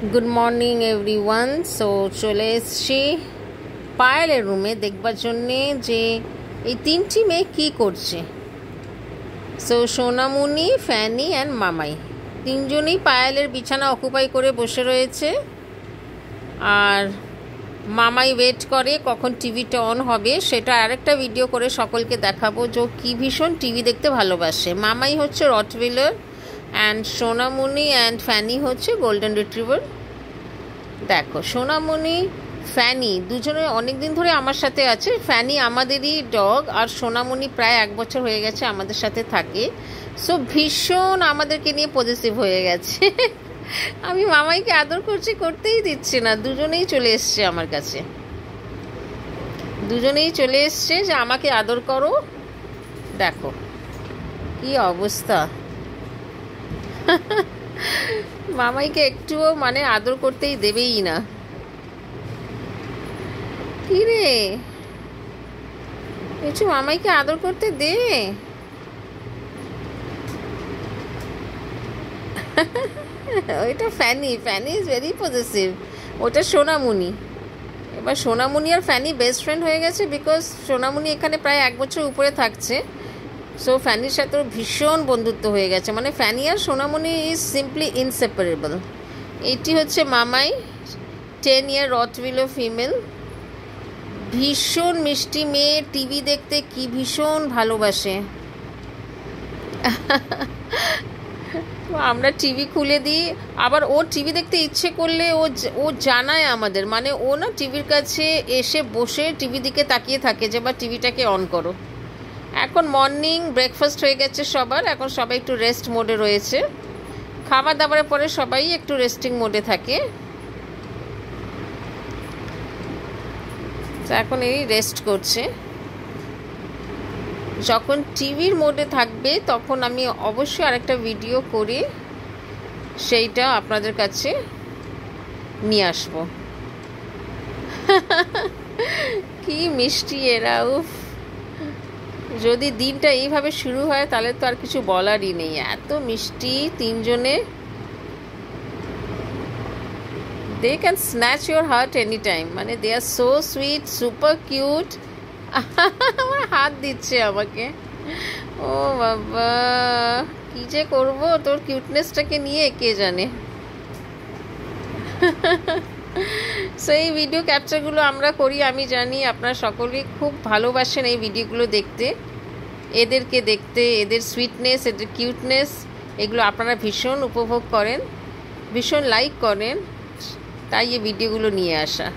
Good morning everyone. So চলে এসছি পায়েলের রুমে দেখবার জন্যে যে এই তিনটি মেয়ে কী করছে। সো সোনামণি, ফ্যানি অ্যান্ড মামাই তিনজনই পায়েলের বিছানা অকুপাই করে বসে রয়েছে। আর মামাই ওয়েট করে কখন টিভিটা অন হবে, সেটা আরেকটা ভিডিও করে সকলকে দেখাবো যে কী ভীষণ টিভি দেখতে ভালোবাসে। মামাই হচ্ছে রটভিলার অ্যান্ড সোনামণি অ্যান্ড ফ্যানি হচ্ছে গোল্ডেন রিট্রিভার। দেখো সোনামণি ফ্যানি দুজনে অনেক দিন ধরে আমার সাথে আছে। ফ্যানি আমাদেরই ডগ আর সোনামণি প্রায় 1 বছর হয়ে গেছে আমাদের সাথে থাকে। সো ভীষণ আমাদেরকে নিয়ে পজিটিভ হয়ে গেছে। আমি মামাইকে আদর করছি, করতেই দিচ্ছি না, দুজনেই চলে এসছে আমার কাছে। দুজনেই চলে এসছে যে আমাকে আদর করো। দেখো কি অবস্থা। মামাইকে একটুও মানে আদর করতেই দেবেই না। কি রে, একটু মামাইকে আদর করতে দে। ওইটা ফ্যানি, ফ্যানি ইজ ভেরি পজিটিভ। ওটা সোনামণি। এবার সোনামণি আর ফ্যানি বেস্ট ফ্রেন্ড হয়ে গেছে, বিকজ সোনামণি এখানে প্রায় 1 বছর উপরে থাকছে। সো ফ্যানির সাথে ওর ভীষণ বন্ধুত্ব হয়ে গেছে, মানে ফ্যানি আর সোনামণি ইজ সিম্পলি ইনসেপারেবল। এইটি হচ্ছে মামাই, 10 ইয়ার রটভিলার ফিমেল, ভীষণ মিষ্টি মেয়ে, টিভি দেখতে কি ভীষণ ভালোবাসে। আমরা টিভি খুলে দিই, আবার ও টিভি দেখতে ইচ্ছে করলে ও জানায় আমাদের, মানে ও না টিভির কাছে এসে বসে টিভি দিকে তাকিয়ে থাকে যে বা টিভিটাকে অন করো। এখন মর্নিং ব্রেকফাস্ট হয়ে গেছে সবার, এখন সবাই একটু রেস্ট মোডে রয়েছে। খাবার দাবারের পরে সবাই একটু রেস্টিং মোডে থাকে। তো এখন এই রেস্ট করছে। যখন টিভির মোডে থাকবে তখন আমি অবশ্যই আরেকটা ভিডিও করে সেইটা আপনাদের কাছে নিয়ে আসব। কি মিষ্টি এরা, উফ। যদি দিনটা এইভাবে শুরু হয় তাহলে তো আর কিছু বলারই নেই, এত মিষ্টি তিনজনে। They can snatch your heart any time, মানে they are so sweet, super cute. আমার হাত দিচ্ছে আমাকে। ও বাবা, কি যে করবো তোর কিউটনেসটাকে নিয়ে কে জানে। সো এই ভিডিও ক্যাপচারগুলো আমরা করি, আমি জানি আপনারা সকলেই খুব ভালোবাসেন এই ভিডিওগুলো দেখতে, এদেরকে দেখতে, এদের সুইটনেস, এদের কিউটনেস, এগুলো আপনারা ভীষণ উপভোগ করেন, ভীষণ লাইক করেন, তাই এই ভিডিওগুলো নিয়ে আসা।